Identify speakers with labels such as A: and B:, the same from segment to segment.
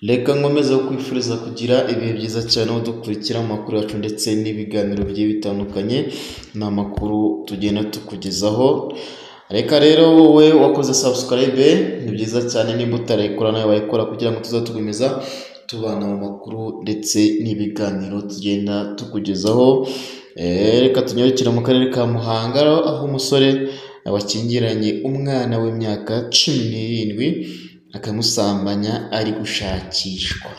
A: Reka nkomeze kwifuriza kugira ibihe byiza cyane aho dukurikira amakuru yacu ndetse n'ibiganiro bigiye bitandukanye. Ni amakuru tugenda tukugezaho. Reka rero wowe wakoze subscribe, ni byiza cyane nimba utarayikora nawe wayikora kugira ngo tuzatugumiza tubana mu makuru ndetse n'ibiganiro tugenda tukugezaho. Reka tunyarukire mu karere ka Muhanga aho umusore wakingiranye umwana w'imyaka 17 akamusambanya ari gushakishwa.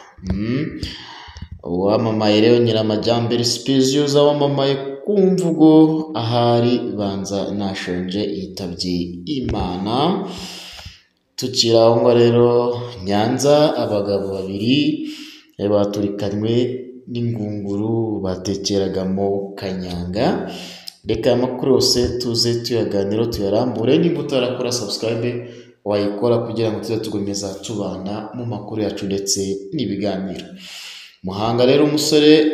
A: Uwamamaye rero Nyiramajyambere Specioza wamamaye ku mvugo ahari banza nashonje yitabye Imana. Tukiri aho ngo rero Nyanza abagabo babiri baturikanywe n'ingunguru batekeragamo kanyanga. Reka amakuru yose tuze tuyaganiro tuyarambure. Niba utarakora subscribe wayikora kugira ngo tuze tugomeza tubana mu makuru yacu ndetse n'ibiganiro. Muhanga rero umusore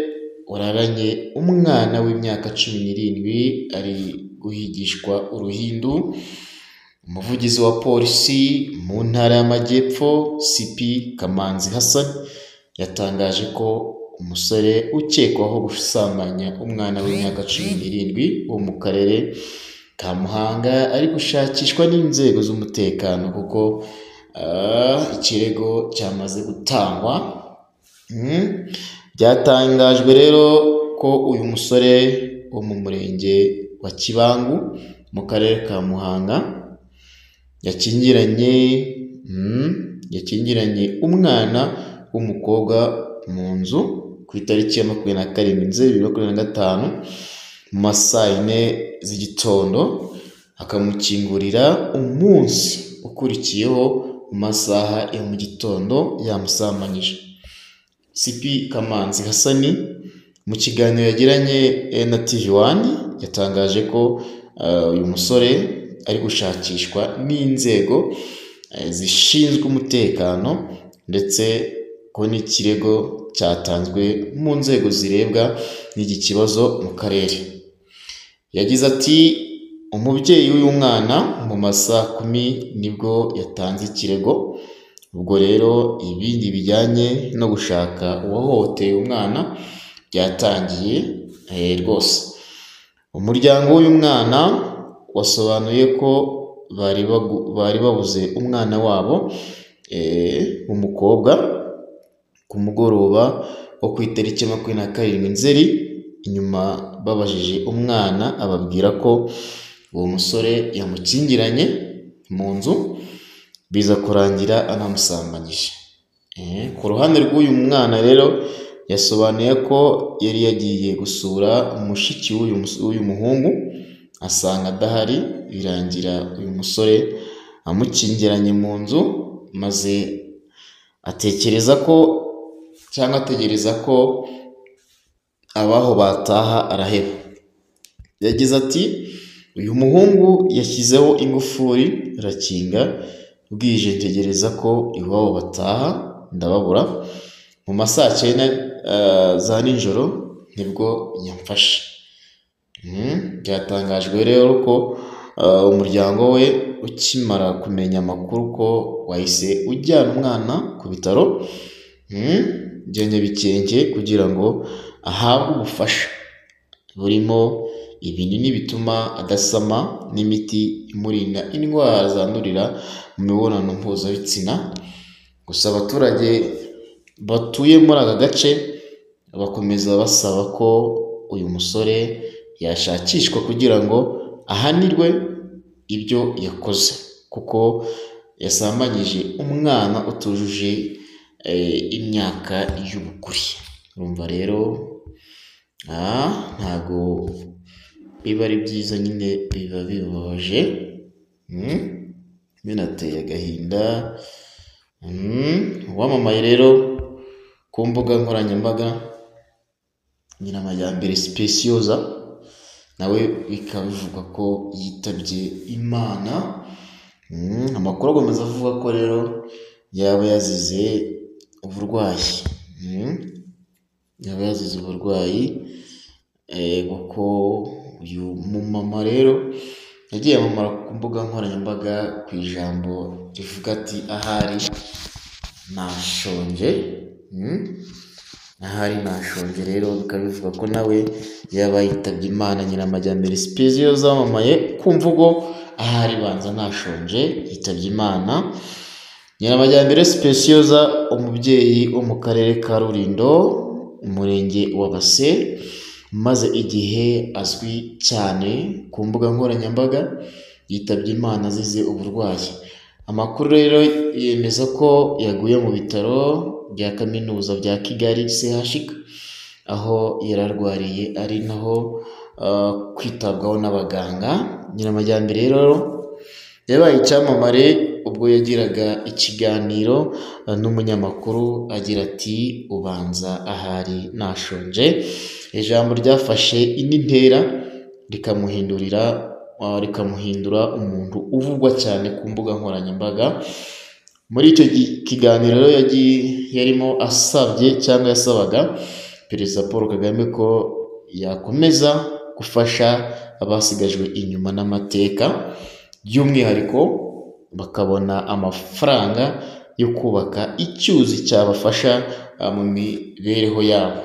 A: wararanye umwana w'imyaka 17 ari guhigishwa uruhindu. Umuvugizi wa polisi mu ntara y'Amajyepfo CP Kamanzi Hassan yatangaje ko umusore ukekwaho gusambanya umwana w'imyaka 17 wo mu karere ka Muhanga ari gushakishwa n'inzego z'umutekano kuko ikirego cyamaze gutangwa. Byatangajwe rero ko uyu musore wo mu murenge wa Kibangu mu karere ka Muhanga yakingiranye umwana w'umukobwa mu nzu ku itariki ya 27/2025 mu masaa 4 z'igitondo, akamukingurira umunsi ukurikiyeho mu masaha ya mu gitondo yamusambanyije. CP Kamanzi Hassan mu kiganiro yagiranye na TV1 yatangaje ko uyu musore ari gushakishwa n'inzego zishinzwe umutekano ndetse ko n'ikirego cyatanzwe mu nzego zirebwa n'iki kibazo mu karere. Yagize ati umubyeyi w'uyu mwana mu masaha 10 nibwo yatanze ikirego. Ubwo rero ibindi bijyanye no gushaka uwahohoteye umwana byatangiye rwose. Umuryango w'uyu mwana wasobanuye ko bari babuze umwana wabo w'umukobwa ku mugoroba wo ku itariki 27 Nzeri. Inyuma babajije umwana ababwira ko uwo musore yamukingiranye mu nzu biza kurangira anamusambanyije. Ku ruhande rw'uyu mwana rero yasobanuye ko yari yagiye gusura umushiki w'uyu muhungu asanga adahari, birangira uyu musore amukingiranye mu nzu maze atekereza ko cyangwa ategereza ko abaho bataha araheba. Yagize ati uyu muhungu yashyizeho ingufuri arakinga, bwije ntegereza ko iwabo bataha ndababura. Mu masaa 9 za nijoro nibwo yamfashe. Byatangajwe rero ko umuryango we ukimara kumenya amakuru ko wahise ujyana umwana ku bitaro bya Nyabikenge kugira ngo ahabwe ubufasha burimo ibinini bituma adasama n'imiti imurinda indwara zandurira mu mibonano mpuzabitsina. Gusa abaturage batuye muri aka gace bakomeza basaba ko uyu musore yashakishwa kugira ngo ahanirwe ibyo yakoze kuko yasambanyije umwana utujuje imyaka y'ubukure. Urumva rero ntago biba ari byiza, nyine biba bibabaje, binateye agahinda. Wamamaye rero ku mbuga nkoranyambaga Nyiramajyambere Specioza nawe bikaba bivuga ko yitabye Imana. Amakuru akomeza avuga ko rero yaba yazize uburwayi, kuko uyu mumama rero yagiye amamara ku mbuga nkoranyambaga ku ijambo rivuga ati ahari nashonje. Ahari nashonje rero bikaba bivuga ko nawe yaba yitabye Imana. Nyiramajyambere Specioza zamamaye ku mvugo ahari banza nashonje yitabye Imana. Nyiramajyambere Specioza umubyeyi wo mu karere ka Rulindo, umurenge wa Base, maze igihe azwi cyane ku mbuga nkoranyambaga, yitabye Imana azize uburwayi. Amakuru rero yemeza ko yaguye mu bitaro bya kaminuza bya Kigali CHUK, aho yararwariye ari naho kwitabwaho n'abaganga. Nyiramajyambere rero yabaye icyamamare ubwo yagiraga ikiganiro n'umunyamakuru agira ati ubanza ahari nashonje. Ijambo ryafashe indi ntera rikamuhindura umuntu uvugwa cyane ku mbuga nkoranyambaga. Muri icyo kiganiro yarimo yasabaga Perezida Paul Kagame ko yakomeza gufasha abasigajwe inyuma n'amateka, by'umwihariko bakabona amafaranga yo kubaka icyuzi cyabafasha mu mibereho yabo.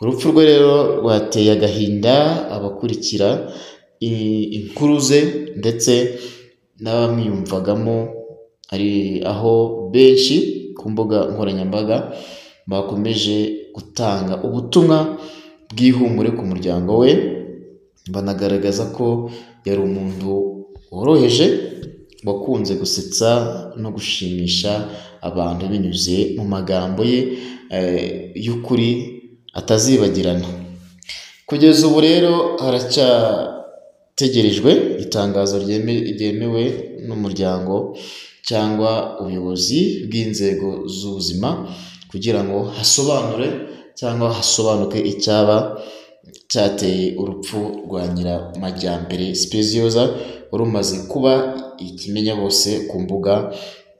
A: Urupfu rwe rero rwateye agahinda abakurikira inkuru ze ndetse n'abamwiyumvagamo, ari aho benshi ku mbuga nkoranyambaga bakomeje gutanga ubutumwa bw'ihumure ku muryango we, banagaragaza ko yari umuntu woroheje, wakunze gusetsa no gushimisha abantu binyuze mu magambo ye y'ukuri atazibagirana. Kugeza ubu rero haracyategerejwe itangazo ryemewe n'umuryango cyangwa ubuyobozi bw'inzego z'ubuzima kugira ngo hasobanuke icyaba cyateye urupfu rwa Nyiramajyambere Specioza wari umaze kuba ikimenya bose ku mbuga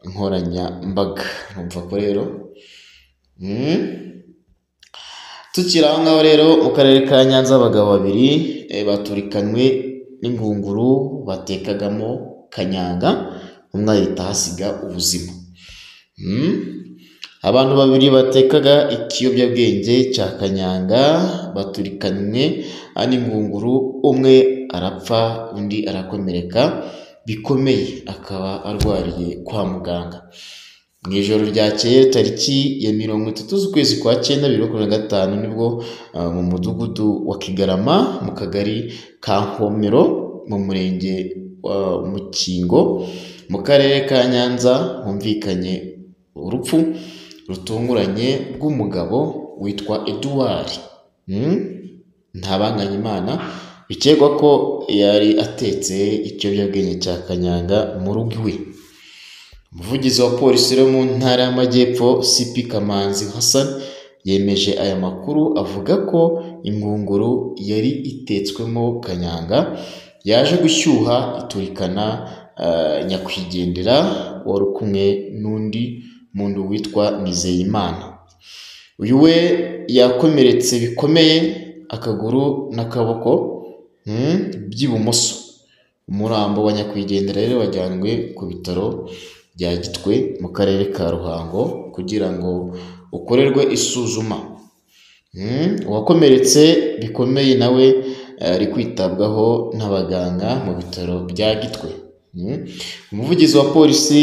A: nkoranyambaga. Numva ko rero tukiri aho ngaho rero mu karere ka Nyanza, abagabo babiri baturikanywe n'ingunguru batekagamo kanyanga, umwe ahita ahasiga ubuzima. Abantu babiri batekaga ikiyobyabwenge cya kanyanga baturikanywe n'ingunguru, umwe arapfa undi arakomereka bikomeye, akaba arwariye kwa muganga. Mu ijoro ryakeye tariki ya 30 z'ukwezi kwa 9 2025 nibwo mu mudugudu wa Kigarama mu kagari ka Nkomero mu murenge wa Mukingo mu karere ka Nyanza humvikanye urupfu rutunguranye rw'umugabo witwa Edouard Ntabanganyimana, bikekwa ko yari atetse ikiyobyabwenge cya kanyanga mu rugo iwe. Umuvugizi wa polisi yo mu ntara y'Amajyepfo CP Kamanzi Hassan yemeje aya makuru, avuga ko ingunguru yari itetswemo kanyanga yaje gushyuha iturikana nyakwigendera wari kumwe n'undi muntu witwa Nizeyimana. Uyu we yakomeretse bikomeye akaguru n'akaboko by'ibumoso. Umurambo wa nyakwigendera rero wajyanwe ku bitaro bya Gitwe mu karere ka Ruhango kugira ngo ukorerwe isuzuma. Uwakomeretse bikomeye nawe ari kwitabwaho n'abaganga mu bitaro bya Gitwe. Umuvugizi wa polisi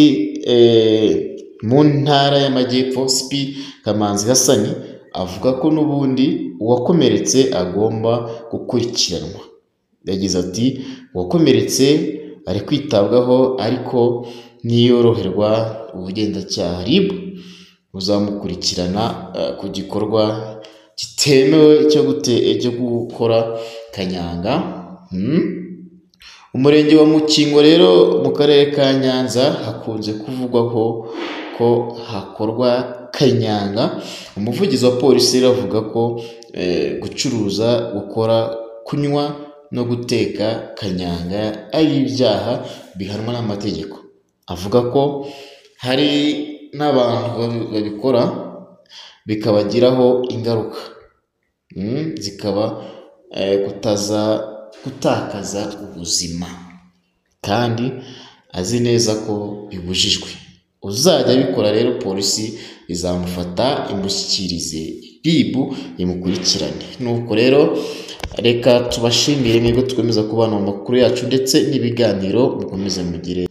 A: mu ntara y'Amajyepfo CP Kamanzi Hassan avuga ko n'ubundi uwakomeretse agomba gukurikiranwa. Yagize ati uwakomeretse ari kwitabwaho, ariko niyoroherwa ubugenzacyaha RIB buzamukurikirana ku gikorwa kitemewe cyo gukora kanyanga. Umurenge wa Mukingo rero mu karere ka Nyanza hakunze kuvugwaho ko hakorwa kanyanga. Umuvugizi wa polisi avuga ko gucuruza, gukora, kunywa no guteka kanyanga ari ibyaha bihanwa n'amategeko. Avuga ko hari n'abantu babikora bikabagiraho ingaruka zikaba gutakaza ubuzima, kandi azi neza ko bibujijwe. uzajya abikora rero polisi izamufata imushyikirize RIB imukurikirane. Nuko rero reka tubashimire mwebwe twemeza kubana mu makuru yacu ndetse n'ibiganiro mukomeze mugire